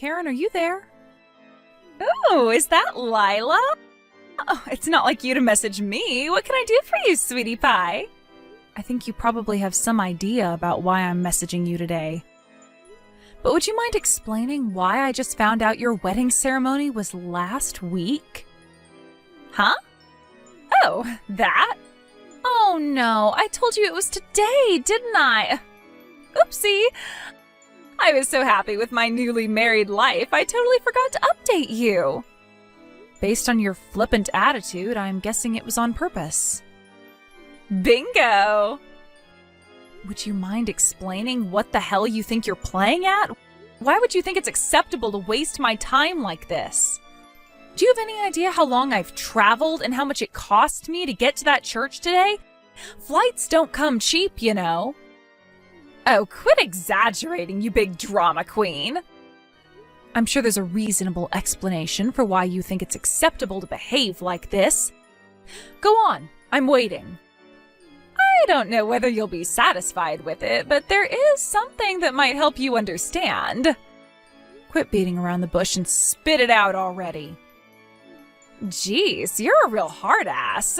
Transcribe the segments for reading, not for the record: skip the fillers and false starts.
Karen, are you there? Oh, is that Lila? Oh, it's not like you to message me. What can I do for you, sweetie pie? I think you probably have some idea about why I'm messaging you today. But would you mind explaining why I just found out your wedding ceremony was last week? Huh? Oh, that? Oh no, I told you it was today, didn't I? Oopsie. I was so happy with my newly married life, I totally forgot to update you. Based on your flippant attitude, I'm guessing it was on purpose. Bingo! Would you mind explaining what the hell you think you're playing at? Why would you think it's acceptable to waste my time like this? Do you have any idea how long I've traveled and how much it cost me to get to that church today? Flights don't come cheap, you know. Oh, quit exaggerating, you big drama queen. I'm sure there's a reasonable explanation for why you think it's acceptable to behave like this. Go on, I'm waiting. I don't know whether you'll be satisfied with it, but there is something that might help you understand. Quit beating around the bush and spit it out already. Jeez, you're a real hard ass.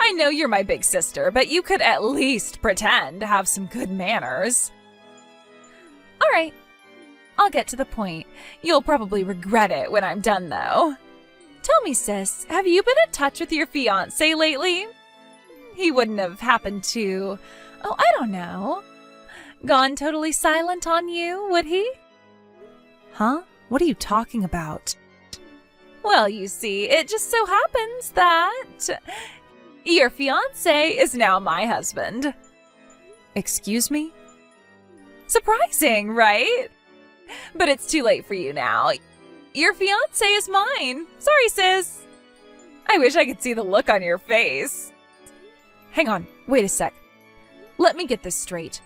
I know you're my big sister, but you could at least pretend to have some good manners. All right, I'll get to the point. You'll probably regret it when I'm done, though. Tell me, sis, have you been in touch with your fiancé lately? He wouldn't have happened to, oh, I don't know, gone totally silent on you, would he? Huh? What are you talking about? Well, you see, it just so happens that your fiancé is now my husband. Excuse me? Surprising, right? But it's too late for you now. Your fiancé is mine. Sorry, sis. I wish I could see the look on your face. Hang on, wait a sec. Let me get this straight.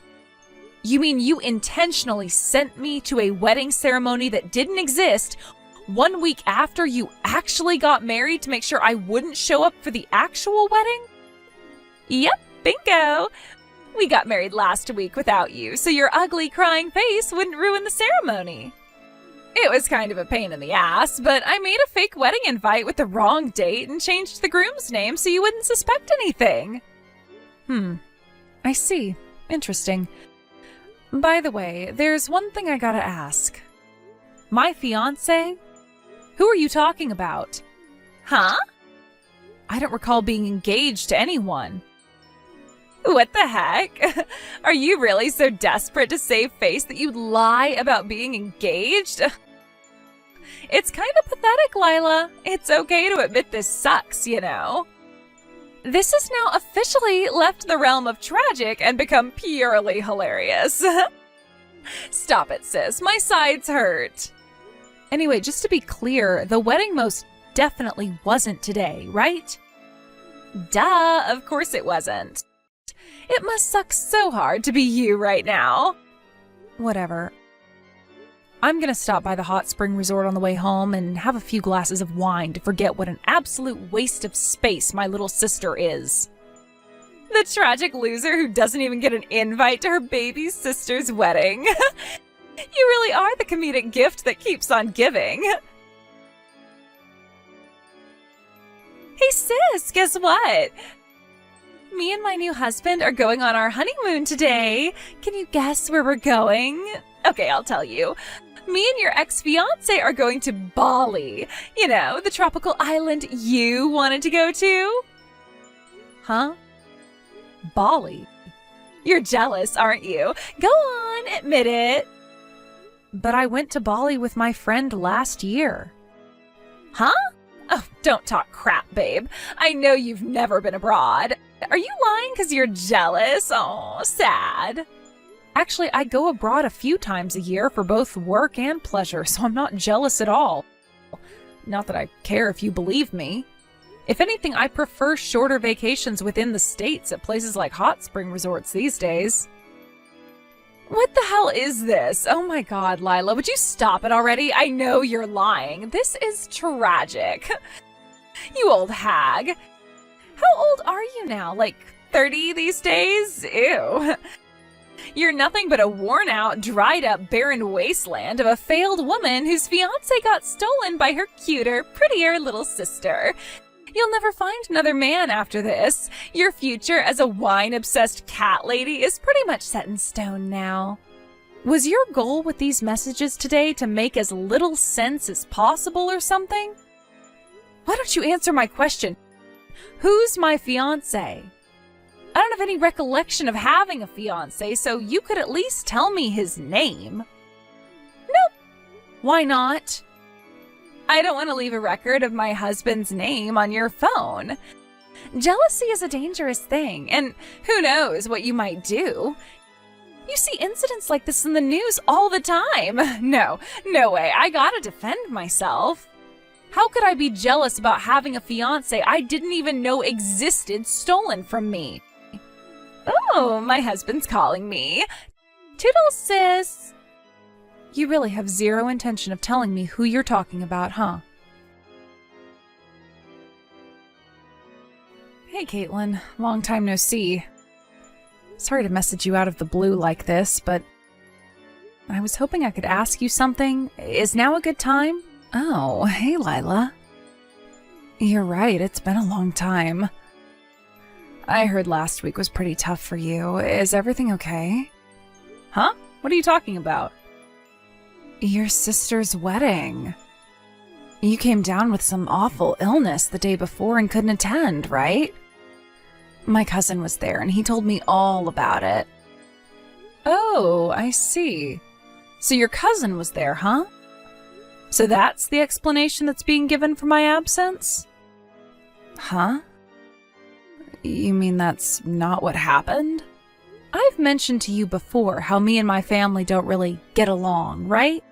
You mean you intentionally sent me to a wedding ceremony that didn't exist 1 week after you actually got married to make sure I wouldn't show up for the actual wedding? Yep, bingo. We got married last week without you, so your ugly crying face wouldn't ruin the ceremony. It was kind of a pain in the ass, but I made a fake wedding invite with the wrong date and changed the groom's name so you wouldn't suspect anything. I see. Interesting. By the way, there's one thing I gotta ask. My fiancé? Who are you talking about? Huh? I don't recall being engaged to anyone. What the heck? Are you really so desperate to save face that you'd lie about being engaged? It's kind of pathetic, Lila. It's okay to admit this sucks, you know. This has now officially left the realm of tragic and become purely hilarious. Stop it, sis. My sides hurt. Anyway, just to be clear, the wedding most definitely wasn't today, right? Duh, of course it wasn't. It must suck so hard to be you right now. Whatever. I'm gonna stop by the hot spring resort on the way home and have a few glasses of wine to forget what an absolute waste of space my little sister is. The tragic loser who doesn't even get an invite to her baby sister's wedding. You really are the comedic gift that keeps on giving. Hey sis, guess what? Me and my new husband are going on our honeymoon today. Can you guess where we're going? Okay, I'll tell you. Me and your ex-fiancé are going to Bali. You know, the tropical island you wanted to go to. Huh? Bali? You're jealous, aren't you? Go on, admit it. But I went to Bali with my friend last year. Huh? Oh, don't talk crap, babe. I know you've never been abroad. Are you lying because you're jealous? Oh, sad. Actually, I go abroad a few times a year for both work and pleasure, so I'm not jealous at all. Not that I care if you believe me. If anything, I prefer shorter vacations within the States at places like hot spring resorts these days. What the hell is this? Oh my god, Lila, would you stop it already? I know you're lying. This is tragic. You old hag. How old are you now? Like 30 these days? Ew. You're nothing but a worn-out, dried-up, barren wasteland of a failed woman whose fiancé got stolen by her cuter, prettier little sister. You'll never find another man after this. Your future as a wine-obsessed cat lady is pretty much set in stone now. Was your goal with these messages today to make as little sense as possible or something? Why don't you answer my question? Who's my fiancé? I don't have any recollection of having a fiancé, so you could at least tell me his name. Nope. Why not? I don't want to leave a record of my husband's name on your phone. Jealousy is a dangerous thing, and who knows what you might do. You see incidents like this in the news all the time. No way. I gotta defend myself. How could I be jealous about having a fiancé I didn't even know existed stolen from me? Oh, my husband's calling me. Toodles, sis. You really have zero intention of telling me who you're talking about, huh? Hey, Caitlin. Long time no see. Sorry to message you out of the blue like this, but I was hoping I could ask you something. Is now a good time? Oh, hey, Lila. You're right, it's been a long time. I heard last week was pretty tough for you. Is everything okay? Huh? What are you talking about? Your sister's wedding. You came down with some awful illness the day before and couldn't attend, right? My cousin was there and he told me all about it. Oh, I see. So your cousin was there, huh? So that's the explanation that's being given for my absence? Huh? You mean that's not what happened? I've mentioned to you before how me and my family don't really get along, right?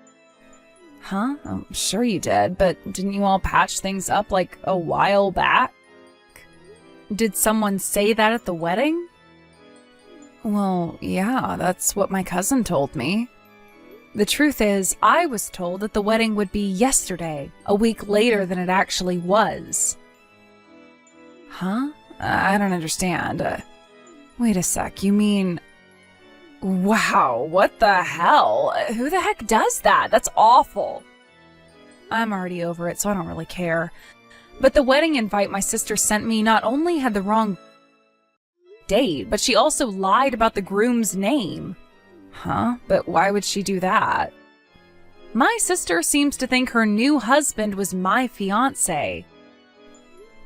Huh? I'm sure you did, but didn't you all patch things up like a while back? Did someone say that at the wedding? Well, yeah, that's what my cousin told me. The truth is, I was told that the wedding would be yesterday, a week later than it actually was. Huh? I don't understand. Wait a sec, you mean... Wow, what the hell? Who the heck does that? That's awful. I'm already over it, so I don't really care. But the wedding invite my sister sent me not only had the wrong date, but she also lied about the groom's name. Huh? But why would she do that? My sister seems to think her new husband was my fiancé,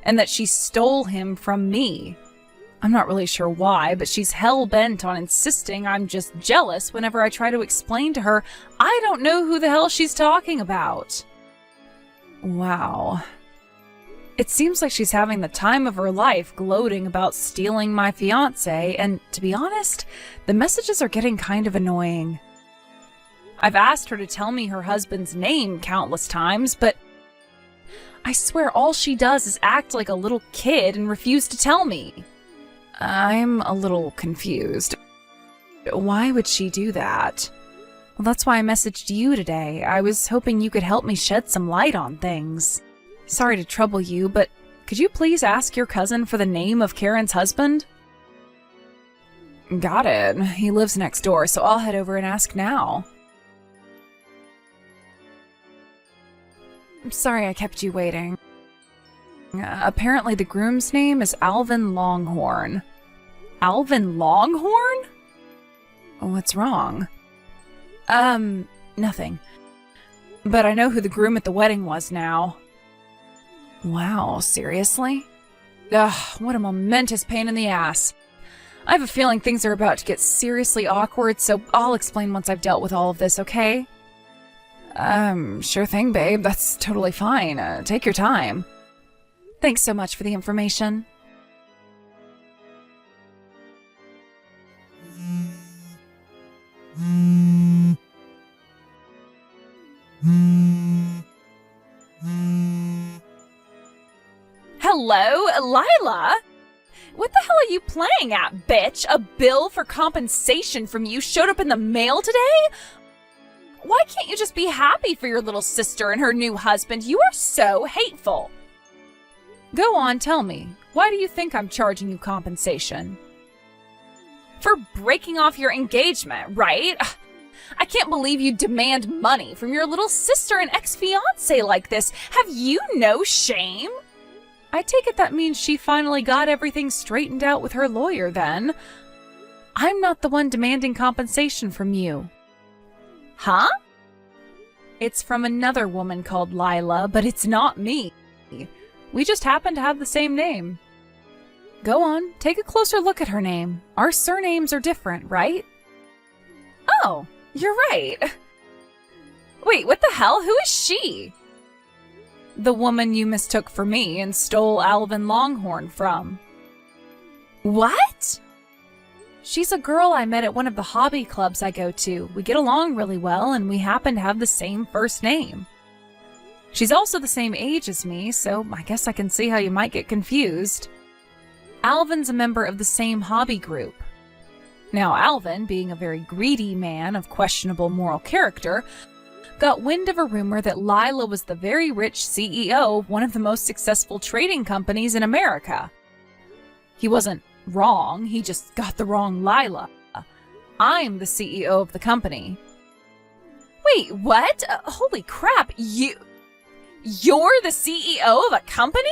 and that she stole him from me. I'm not really sure why, but she's hell-bent on insisting I'm just jealous whenever I try to explain to her I don't know who the hell she's talking about. Wow. It seems like she's having the time of her life gloating about stealing my fiancé, and to be honest, the messages are getting kind of annoying. I've asked her to tell me her husband's name countless times, but I swear all she does is act like a little kid and refuse to tell me. I'm a little confused. Why would she do that? Well, that's why I messaged you today. I was hoping you could help me shed some light on things. Sorry to trouble you, but could you please ask your cousin for the name of Karen's husband? Got it. He lives next door, so I'll head over and ask now. I'm sorry I kept you waiting. Apparently the groom's name is Alvin Longhorn. Alvin Longhorn? What's wrong? Nothing. But I know who the groom at the wedding was now. Wow, seriously? Ugh, what a momentous pain in the ass. I have a feeling things are about to get seriously awkward, so I'll explain once I've dealt with all of this, okay? Sure thing, babe. That's totally fine. Take your time. Thanks so much for the information. Hello, Lila? What the hell are you playing at, bitch? A bill for compensation from you showed up in the mail today? Why can't you just be happy for your little sister and her new husband? You are so hateful. Go on, tell me. Why do you think I'm charging you compensation? for breaking off your engagement, right? I can't believe you demand money from your little sister and ex-fiancé like this. Have you no shame? I take it that means she finally got everything straightened out with her lawyer then. I'm not the one demanding compensation from you. Huh? It's from another woman called Lila, but it's not me. We just happen to have the same name. Go on, take a closer look at her name. Our surnames are different, right? Oh, you're right. Wait, what the hell? Who is she? The woman you mistook for me and stole Alvin Longhorn from. What? She's a girl I met at one of the hobby clubs I go to. We get along really well, and we happen to have the same first name. She's also the same age as me, so I guess I can see how you might get confused. Alvin's a member of the same hobby group. Now, Alvin, being a very greedy man of questionable moral character, got wind of a rumor that Lila was the very rich CEO of one of the most successful trading companies in America. He wasn't wrong, he just got the wrong Lila. I'm the CEO of the company. Wait, what? Holy crap, you're the CEO of a company?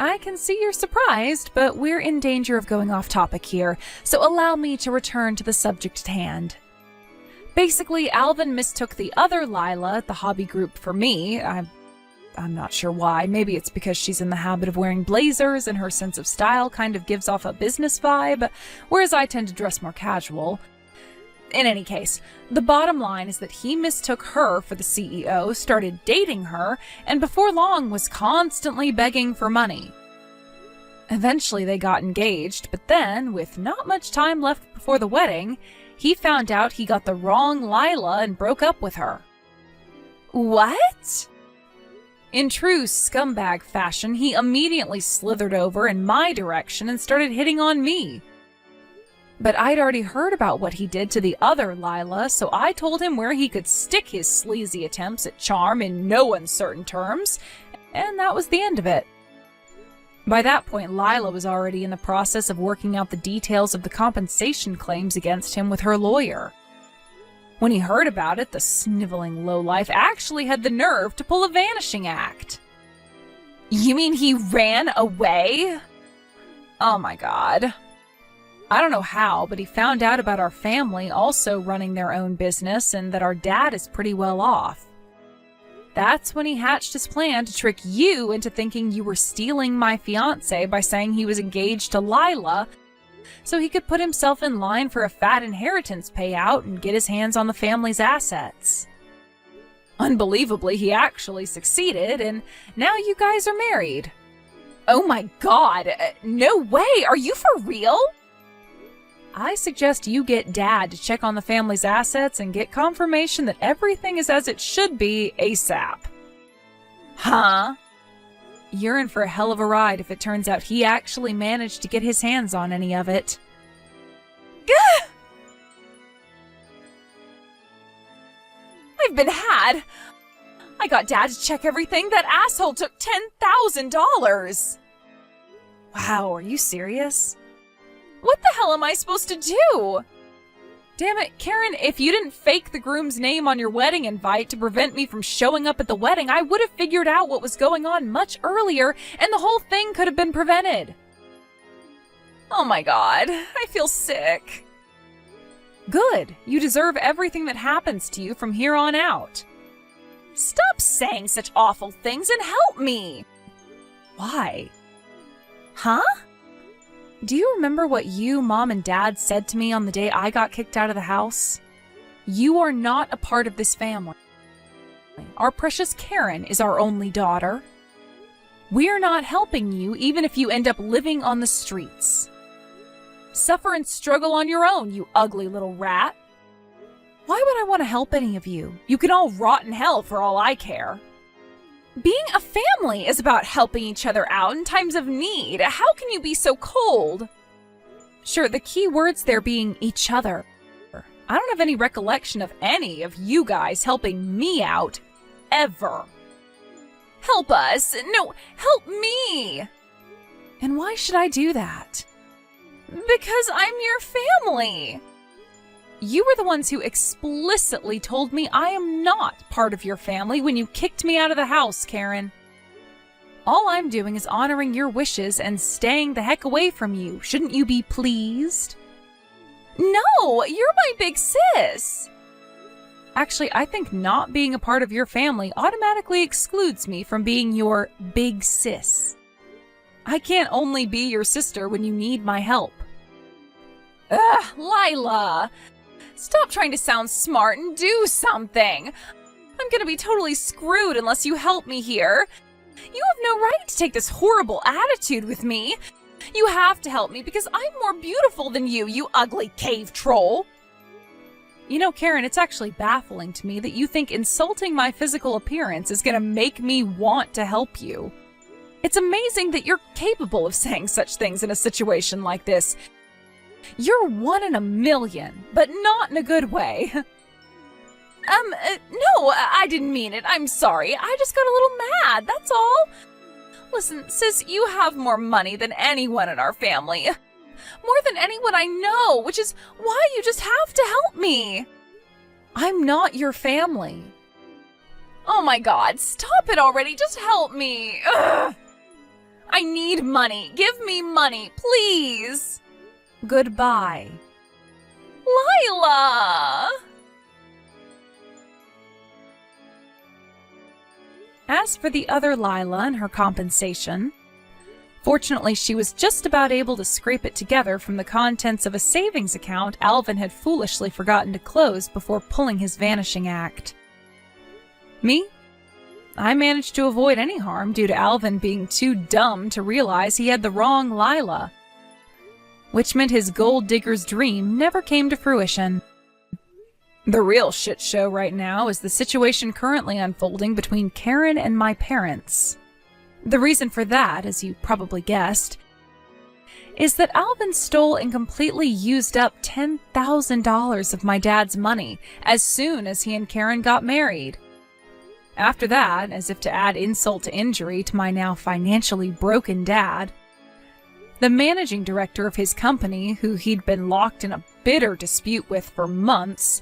I can see you're surprised, but we're in danger of going off topic here, so allow me to return to the subject at hand. Basically, Alvin mistook the other Lila at the hobby group for me. I'm not sure why. Maybe it's because she's in the habit of wearing blazers and her sense of style kind of gives off a business vibe, whereas I tend to dress more casual. In any case, the bottom line is that he mistook her for the CEO, started dating her, and before long was constantly begging for money. Eventually they got engaged, but then, with not much time left before the wedding, he found out he got the wrong Lila and broke up with her. What? In true scumbag fashion, he immediately slithered over in my direction and started hitting on me. But I'd already heard about what he did to the other Lila, so I told him where he could stick his sleazy attempts at charm in no uncertain terms, and that was the end of it. By that point, Lila was already in the process of working out the details of the compensation claims against him with her lawyer. When he heard about it, the sniveling lowlife actually had the nerve to pull a vanishing act. You mean he ran away? Oh my god. I don't know how, but he found out about our family also running their own business and that our dad is pretty well off. That's when he hatched his plan to trick you into thinking you were stealing my fiancé by saying he was engaged to Lila, so he could put himself in line for a fat inheritance payout and get his hands on the family's assets. Unbelievably, he actually succeeded, and now you guys are married. Oh my god, no way, are you for real? I suggest you get Dad to check on the family's assets and get confirmation that everything is as it should be ASAP. Huh? You're in for a hell of a ride if it turns out he actually managed to get his hands on any of it. Gah! I've been had! I got Dad to check everything. That asshole took $10,000! Wow, are you serious? What the hell am I supposed to do? Damn it, Karen, if you didn't fake the groom's name on your wedding invite to prevent me from showing up at the wedding, I would have figured out what was going on much earlier, and the whole thing could have been prevented. Oh my god, I feel sick. Good, you deserve everything that happens to you from here on out. Stop saying such awful things and help me! Why? Huh? Do you remember what you, Mom, and Dad said to me on the day I got kicked out of the house? You are not a part of this family. Our precious Karen is our only daughter. We're not helping you even if you end up living on the streets. Suffer and struggle on your own, you ugly little rat. Why would I want to help any of you? You can all rot in hell for all I care. Being a family is about helping each other out in times of need. How can you be so cold? Sure, the key words there being each other. I don't have any recollection of any of you guys helping me out, ever. Help us! No, help me! And why should I do that? Because I'm your family. You were the ones who explicitly told me I am not part of your family when you kicked me out of the house, Karen. All I'm doing is honoring your wishes and staying the heck away from you. Shouldn't you be pleased? No, you're my big sis. Actually, I think not being a part of your family automatically excludes me from being your big sis. I can't only be your sister when you need my help. Ugh, Lila! Stop trying to sound smart and do something! I'm gonna be totally screwed unless you help me here. You have no right to take this horrible attitude with me. You have to help me because I'm more beautiful than you ugly cave troll. You know, Karen, it's actually baffling to me that you think insulting my physical appearance is gonna make me want to help you. It's amazing that you're capable of saying such things in a situation like this. You're 1 in a million, but not in a good way. No, I didn't mean it. I'm sorry. I just got a little mad, that's all. Listen, sis, you have more money than anyone in our family. More than anyone I know, which is why you just have to help me. I'm not your family. Oh my God, stop it already. Just help me. Ugh. I need money. Give me money, please. Goodbye. Lila! As for the other Lila and her compensation, fortunately she was just about able to scrape it together from the contents of a savings account Alvin had foolishly forgotten to close before pulling his vanishing act. Me? I managed to avoid any harm due to Alvin being too dumb to realize he had the wrong Lila, which meant his gold digger's dream never came to fruition. The real shit show right now is the situation currently unfolding between Karen and my parents. The reason for that, as you probably guessed, is that Alvin stole and completely used up $10,000 of my dad's money as soon as he and Karen got married. After that, as if to add insult to injury to my now financially broken dad, the managing director of his company, who he'd been locked in a bitter dispute with for months,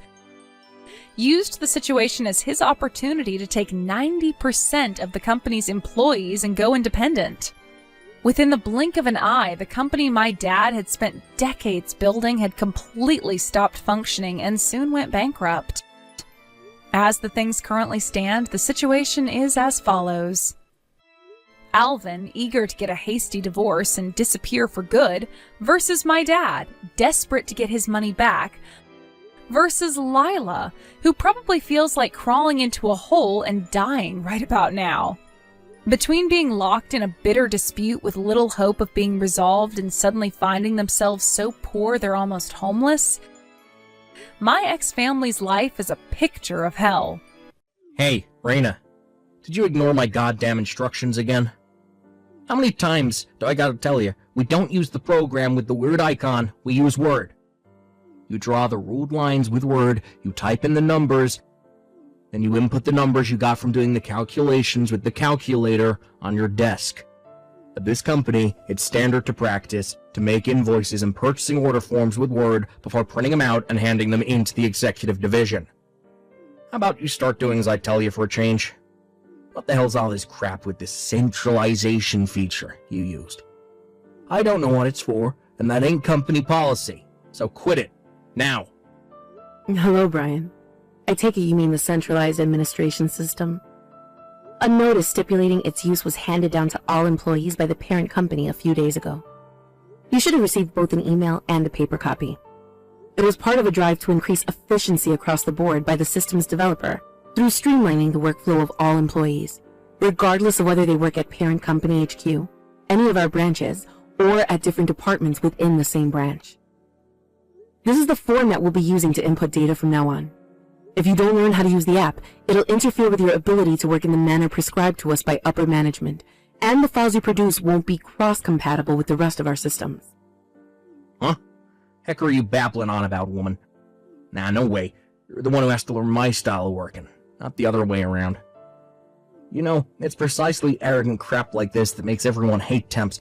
used the situation as his opportunity to take 90% of the company's employees and go independent. Within the blink of an eye, the company my dad had spent decades building had completely stopped functioning and soon went bankrupt. As the things currently stand, the situation is as follows. Alvin, eager to get a hasty divorce and disappear for good, versus my dad, desperate to get his money back, versus Lila, who probably feels like crawling into a hole and dying right about now. Between being locked in a bitter dispute with little hope of being resolved and suddenly finding themselves so poor they're almost homeless, my ex-family's life is a picture of hell. Hey, Raina, did you ignore my goddamn instructions again? How many times do I gotta tell you, we don't use the program with the weird icon, we use Word. You draw the ruled lines with Word, you type in the numbers, then you input the numbers you got from doing the calculations with the calculator on your desk. At this company, it's standard to practice to make invoices and purchasing order forms with Word before printing them out and handing them into the executive division. How about you start doing as I tell you for a change? What the hell's all this crap with this centralization feature you used? I don't know what it's for, and that ain't company policy, so quit it. Now. Hello, Brian. I take it you mean the centralized administration system. A notice stipulating its use was handed down to all employees by the parent company a few days ago. You should have received both an email and a paper copy. It was part of a drive to increase efficiency across the board by the system's developer through streamlining the workflow of all employees, regardless of whether they work at parent company HQ, any of our branches, or at different departments within the same branch. This is the format we'll be using to input data from now on. If you don't learn how to use the app, it'll interfere with your ability to work in the manner prescribed to us by upper management, and the files you produce won't be cross-compatible with the rest of our systems. Huh? Heck are you babbling on about, woman? Nah, no way. You're the one who has to learn my style of working, not the other way around. You know, it's precisely arrogant crap like this that makes everyone hate temps.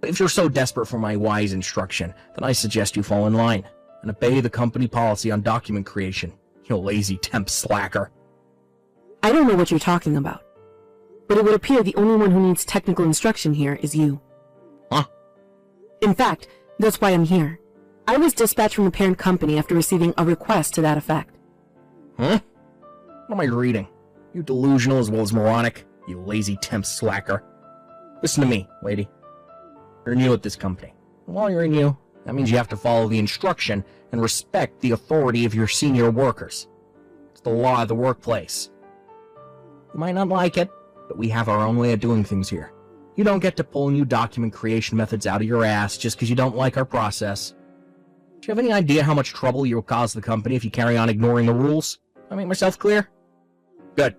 If you're so desperate for my wise instruction, then I suggest you fall in line and obey the company policy on document creation, you lazy temp slacker. I don't know what you're talking about, but it would appear the only one who needs technical instruction here is you. Huh? In fact, that's why I'm here. I was dispatched from the parent company after receiving a request to that effect. Huh? What am I reading? You delusional as well as moronic, you lazy temp slacker. Listen to me, lady. You're new at this company. And while you're new, that means you have to follow the instruction and respect the authority of your senior workers. It's the law of the workplace. You might not like it, but we have our own way of doing things here. You don't get to pull new document creation methods out of your ass just because you don't like our process. Do you have any idea how much trouble you'll cause the company if you carry on ignoring the rules? I make myself clear? Good.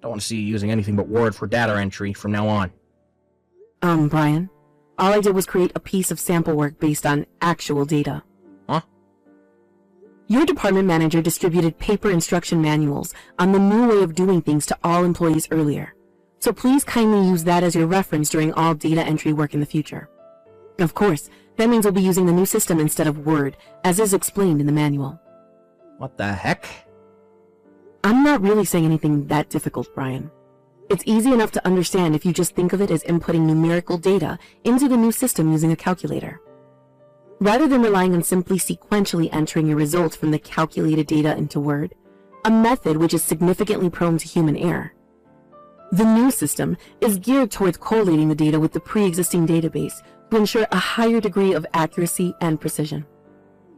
Don't want to see you using anything but Word for data entry from now on. Brian, all I did was create a piece of sample work based on actual data. Huh? Your department manager distributed paper instruction manuals on the new way of doing things to all employees earlier. So please kindly use that as your reference during all data entry work in the future. Of course, that means we'll be using the new system instead of Word, as is explained in the manual. What the heck? I'm not really saying anything that difficult, Brian. It's easy enough to understand if you just think of it as inputting numerical data into the new system using a calculator. Rather than relying on simply sequentially entering your results from the calculated data into Word, a method which is significantly prone to human error. The new system is geared towards collating the data with the pre-existing database to ensure a higher degree of accuracy and precision.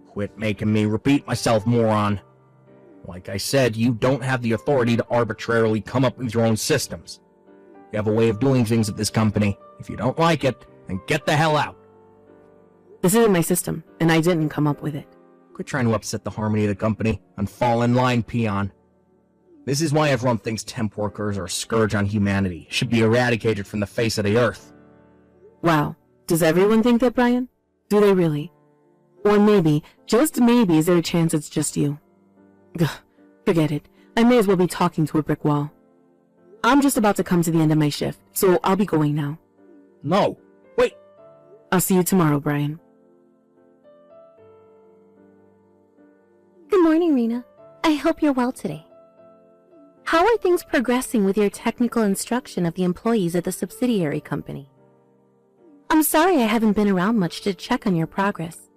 Quit making me repeat myself, moron. Like I said, you don't have the authority to arbitrarily come up with your own systems. You have a way of doing things at this company. If you don't like it, then get the hell out. This isn't my system, and I didn't come up with it. Quit trying to upset the harmony of the company and fall in line, peon. This is why everyone thinks temp workers are a scourge on humanity, should be eradicated from the face of the earth. Wow, does everyone think that, Brian? Do they really? Or maybe, just maybe, is there a chance it's just you? Ugh, forget it. I may as well be talking to a brick wall. I'm just about to come to the end of my shift, so I'll be going now. No, wait. I'll see you tomorrow, Brian. Good morning, Rena. I hope you're well today. How are things progressing with your technical instruction of the employees at the subsidiary company? I'm sorry I haven't been around much to check on your progress.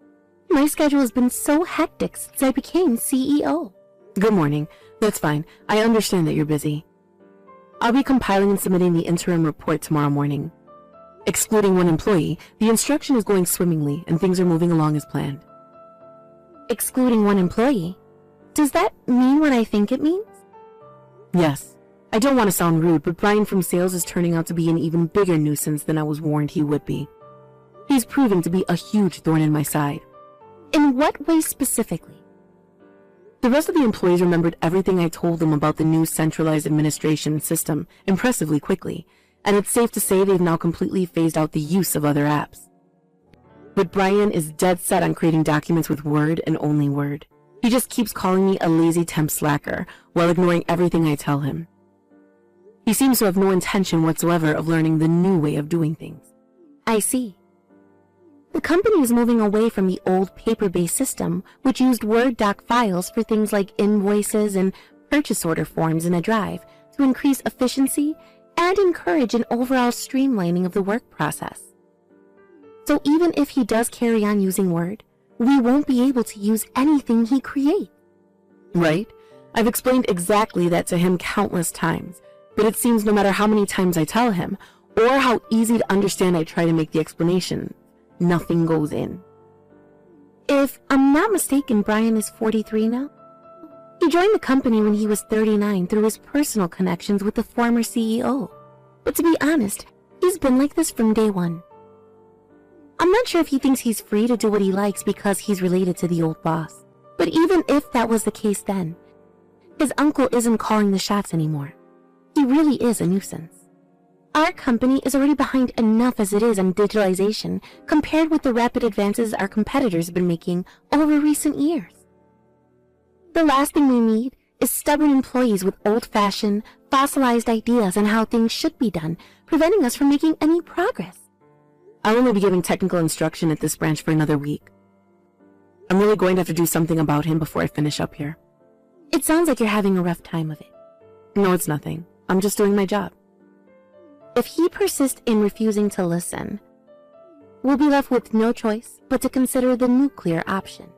My schedule has been so hectic since I became CEO. Good morning. That's fine. I understand that you're busy. I'll be compiling and submitting the interim report tomorrow morning. Excluding one employee, the instruction is going swimmingly and things are moving along as planned. Excluding one employee? Does that mean what I think it means? Yes. I don't want to sound rude, but Brian from sales is turning out to be an even bigger nuisance than I was warned he would be. He's proving to be a huge thorn in my side. In what way specifically? The rest of the employees remembered everything I told them about the new centralized administration system impressively quickly, and it's safe to say they've now completely phased out the use of other apps. But Brian is dead set on creating documents with Word and only Word. He just keeps calling me a lazy temp slacker while ignoring everything I tell him. He seems to have no intention whatsoever of learning the new way of doing things. I see. The company is moving away from the old paper-based system, which used Word doc files for things like invoices and purchase order forms in a drive to increase efficiency and encourage an overall streamlining of the work process. So even if he does carry on using Word, we won't be able to use anything he creates. Right? I've explained exactly that to him countless times, but it seems no matter how many times I tell him, or how easy to understand I try to make the explanation, nothing goes in. If I'm not mistaken, Brian is 43 now. He joined the company when he was 39 through his personal connections with the former CEO. But to be honest, he's been like this from day one. I'm not sure if he thinks he's free to do what he likes because he's related to the old boss. But even if that was the case then, his uncle isn't calling the shots anymore. He really is a nuisance. Our company is already behind enough as it is on digitalization compared with the rapid advances our competitors have been making over recent years. The last thing we need is stubborn employees with I'll only be giving technical instruction at this branch for another week. I'm really going to have to do something about him before I finish up here. It sounds like you're having a rough time of it. No, it's nothing. I'm just doing my job. If he persists in refusing to listen, we'll be left with no choice but to consider the nuclear option.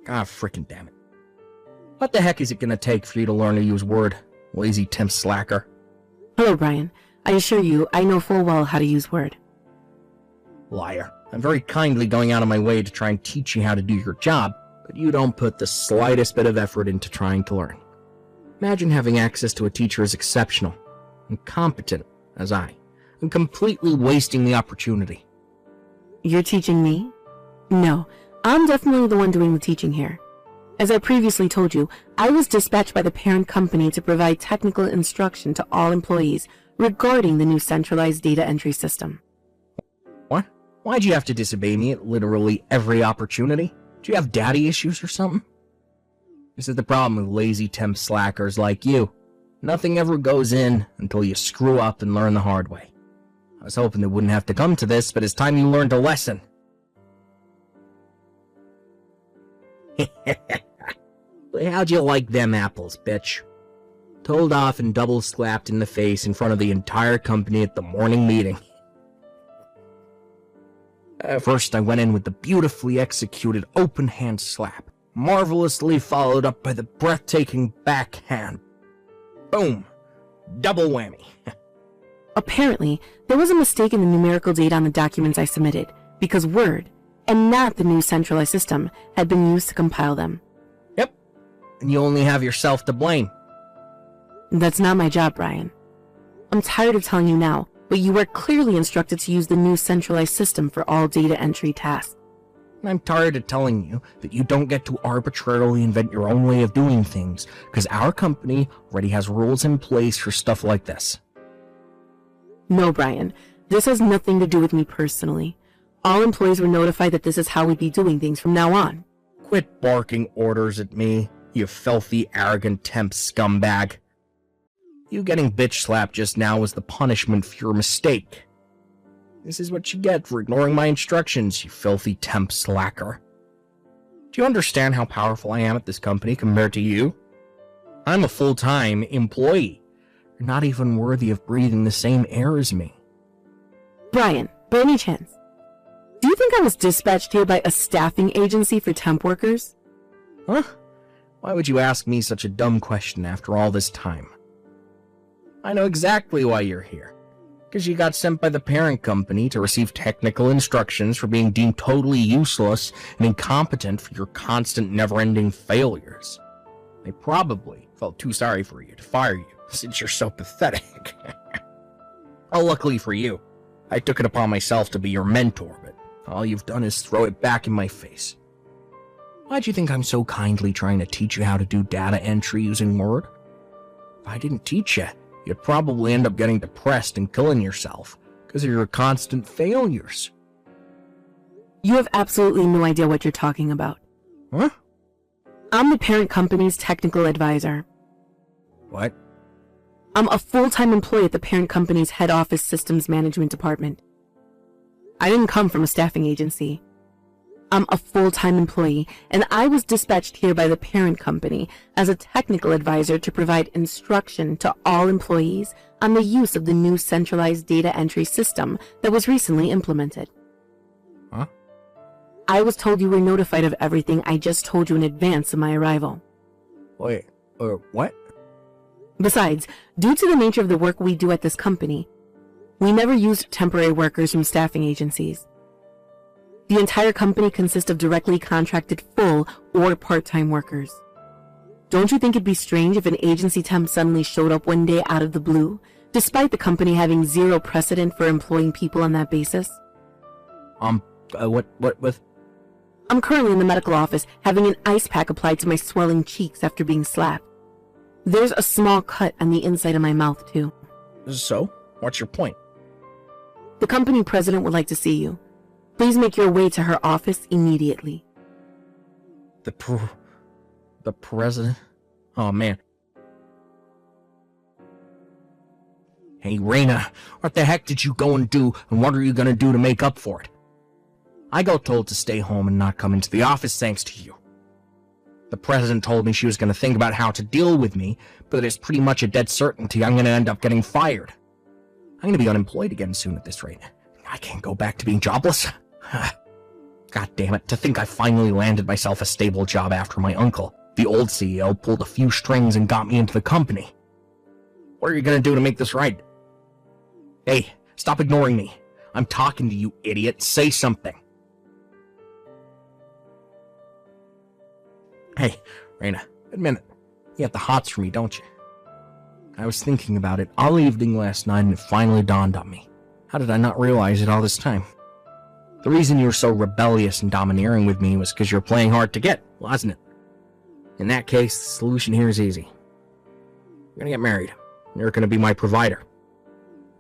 God frickin' damn it. What the heck is it gonna take for you to learn to use Word, lazy temp slacker? Hello, Brian. I assure you, I know full well how to use Word. Liar. I'm very kindly going out of my way to try and teach you how to do your job, but you don't put the slightest bit of effort into trying to learn. Imagine having access to a teacher as exceptional and competent as I, and completely wasting the opportunity. You're teaching me? No, I'm definitely the one doing the teaching here. As I previously told you, I was dispatched by the parent company to provide technical instruction to all employees regarding the new centralized data entry system. What? Why'd you have to disobey me at literally every opportunity? Do you have daddy issues or something? This is the problem with lazy temp slackers like you. Nothing ever goes in until you screw up and learn the hard way. I was hoping it wouldn't have to come to this, but it's time you learned a lesson. How'd you like them apples, bitch? Told off and double slapped in the face in front of the entire company at the morning meeting. First, I went in with the beautifully executed open hand slap, marvelously followed up by the breathtaking backhand. Boom! Double whammy. Apparently, there was a mistake in the numerical data on the documents I submitted, because Word, and not the new centralized system, had been used to compile them. Yep. And you only have yourself to blame. That's not my job, Brian. I'm tired of telling you now, but you were clearly instructed to use the new centralized system for all data entry tasks. And I'm tired of telling you that you don't get to arbitrarily invent your own way of doing things, because our company already has rules in place for stuff like this. No, Brian. This has nothing to do with me personally. All employees were notified that this is how we'd be doing things from now on. Quit barking orders at me, you filthy, arrogant temp scumbag. You getting bitch slapped just now was the punishment for your mistake. This is what you get for ignoring my instructions, you filthy temp slacker. Do you understand how powerful I am at this company compared to you? I'm a full-time employee. You're not even worthy of breathing the same air as me. Brian, by any chance, do you think I was dispatched here by a staffing agency for temp workers? Huh? Why would you ask me such a dumb question after all this time? I know exactly why you're here. Because you got sent by the parent company to receive technical instructions for being deemed totally useless and incompetent for your constant never-ending failures. They probably felt too sorry for you to fire you, since you're so pathetic. Oh, luckily for you, I took it upon myself to be your mentor, but all you've done is throw it back in my face. Why'd you think I'm so kindly trying to teach you how to do data entry using Word? If I didn't teach you, you'd probably end up getting depressed and killing yourself because of your constant failures. You have absolutely no idea what you're talking about. Huh? I'm the parent company's technical advisor. What? I'm a full-time employee at the parent company's head office systems management department. I didn't come from a staffing agency. I'm a full-time employee, and I was dispatched here by the parent company as a technical advisor to provide instruction to all employees on the use of the new centralized data entry system that was recently implemented. Huh? I was told you were notified of everything I just told you in advance of my arrival. Wait, what? Besides, due to the nature of the work we do at this company, we never used temporary workers from staffing agencies. The entire company consists of directly contracted full or part-time workers. Don't you think it'd be strange if an agency temp suddenly showed up one day out of the blue, despite the company having zero precedent for employing people on that basis? What with? I'm currently in the medical office having an ice pack applied to my swelling cheeks after being slapped. There's a small cut on the inside of my mouth, too. So, what's your point? The company president would like to see you. Please make your way to her office immediately. The president? Oh, man. Hey, Raina, what the heck did you go and do, and what are you gonna do to make up for it? I got told to stay home and not come into the office thanks to you. The president told me she was gonna think about how to deal with me, but it's pretty much a dead certainty I'm gonna end up getting fired. I'm gonna be unemployed again soon at this rate. I can't go back to being jobless. God damn it, to think I finally landed myself a stable job after my uncle, the old CEO, pulled a few strings and got me into the company. What are you gonna do to make this right? Hey, stop ignoring me. I'm talking to you, idiot. Say something. Hey, Raina, admit it. You have the hots for me, don't you? I was thinking about it all evening last night and it finally dawned on me. How did I not realize it all this time? The reason you were so rebellious and domineering with me was because you were playing hard to get, wasn't it? In that case, the solution here is easy. We're gonna get married. You're gonna be my provider.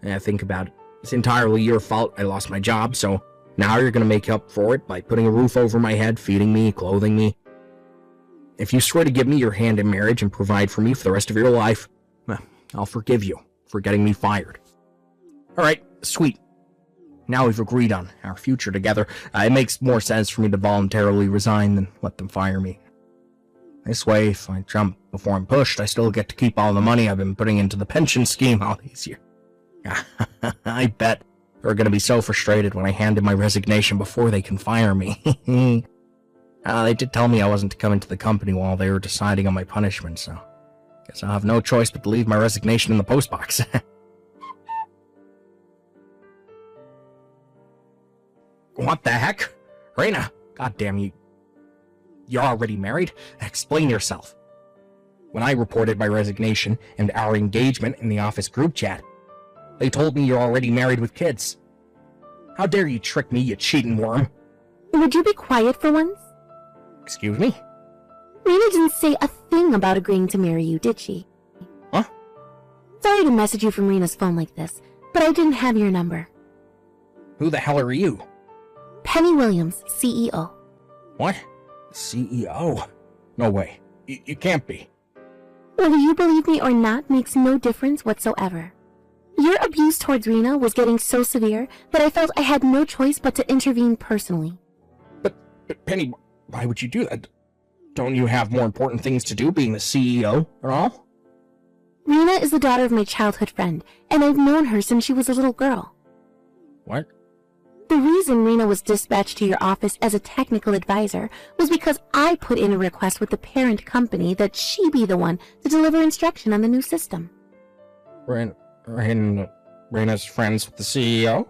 And think about it. It's entirely your fault I lost my job, so now you're gonna make up for it by putting a roof over my head, feeding me, clothing me. If you swear to give me your hand in marriage and provide for me for the rest of your life, well, I'll forgive you for getting me fired. Alright, sweet. Now we've agreed on our future together. It makes more sense for me to voluntarily resign than let them fire me. This way, if I jump before I'm pushed, I still get to keep all the money I've been putting into the pension scheme all these years. I bet they're going to be so frustrated when I hand in my resignation before they can fire me. They did tell me I wasn't to come into the company while they were deciding on my punishment, so guess I'll have no choice but to leave my resignation in the postbox. What the heck? Raina, goddamn you. You're already married? Explain yourself. When I reported my resignation and our engagement in the office group chat, they told me you're already married with kids. How dare you trick me, you cheating worm? Would you be quiet for once? Excuse me? Raina didn't say a thing about agreeing to marry you, did she? Huh? Sorry to message you from Rena's phone like this, but I didn't have your number. Who the hell are you? Penny Williams, CEO. What? CEO? No way. You can't be. Whether you believe me or not makes no difference whatsoever. Your abuse towards Rena was getting so severe that I felt I had no choice but to intervene personally. But Penny, why would you do that? Don't you have more important things to do being the CEO or all? Rena is the daughter of my childhood friend, and I've known her since she was a little girl. What? The reason Rena was dispatched to your office as a technical advisor was because I put in a request with the parent company that she be the one to deliver instruction on the new system. Rena's friends with the CEO?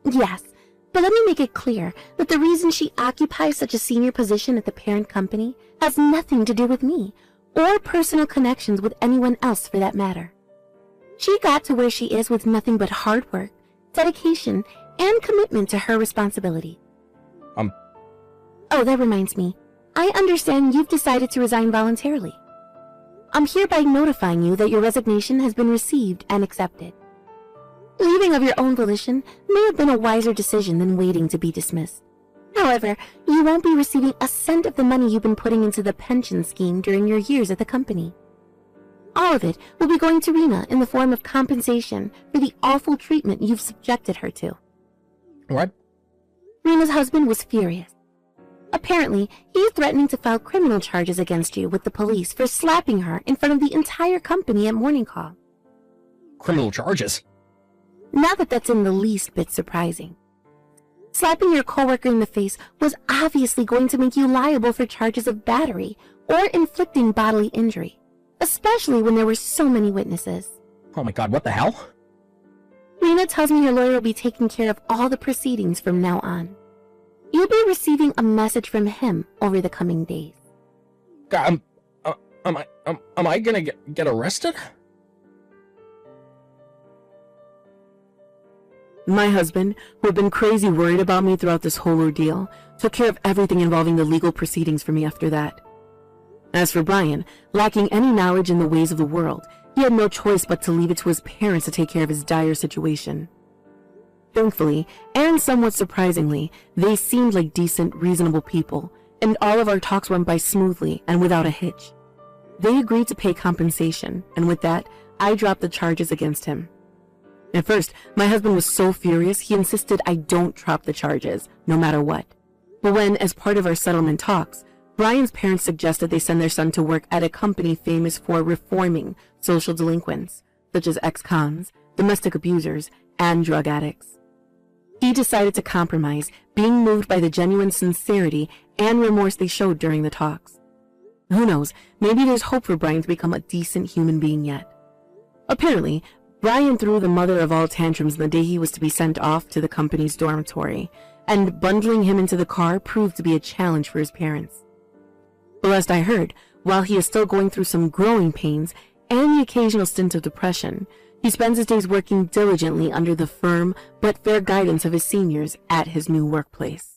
Yes, but let me make it clear that the reason she occupies such a senior position at the parent company has nothing to do with me, or personal connections with anyone else for that matter. She got to where she is with nothing but hard work, dedication, and commitment to her responsibility. Oh, that reminds me. I understand you've decided to resign voluntarily. I'm hereby notifying you that your resignation has been received and accepted. Leaving of your own volition may have been a wiser decision than waiting to be dismissed. However, you won't be receiving a cent of the money you've been putting into the pension scheme during your years at the company. All of it will be going to Rena in the form of compensation for the awful treatment you've subjected her to. What? Rena's husband was furious. Apparently, he's threatening to file criminal charges against you with the police for slapping her in front of the entire company at morning call. Criminal charges? Not that that's in the least bit surprising. Slapping your coworker in the face was obviously going to make you liable for charges of battery or inflicting bodily injury, especially when there were so many witnesses. Oh my god, what the hell? Rena tells me your lawyer will be taking care of all the proceedings from now on. You'll be receiving a message from him over the coming days. God, am I gonna get arrested? My husband, who had been crazy worried about me throughout this whole ordeal, took care of everything involving the legal proceedings for me after that. As for Brian, lacking any knowledge in the ways of the world, he had no choice but to leave it to his parents to take care of his dire situation. Thankfully, and somewhat surprisingly, they seemed like decent, reasonable people, and all of our talks went by smoothly and without a hitch. They agreed to pay compensation, and with that, I dropped the charges against him. At first, my husband was so furious he insisted I don't drop the charges, no matter what. But when, as part of our settlement talks, Brian's parents suggested they send their son to work at a company famous for reforming social delinquents, such as ex-cons, domestic abusers, and drug addicts, he decided to compromise, being moved by the genuine sincerity and remorse they showed during the talks. Who knows, maybe there's hope for Brian to become a decent human being yet. Apparently, Brian threw the mother of all tantrums the day he was to be sent off to the company's dormitory, and bundling him into the car proved to be a challenge for his parents. But last I heard, while he is still going through some growing pains and the occasional stint of depression, he spends his days working diligently under the firm but fair guidance of his seniors at his new workplace.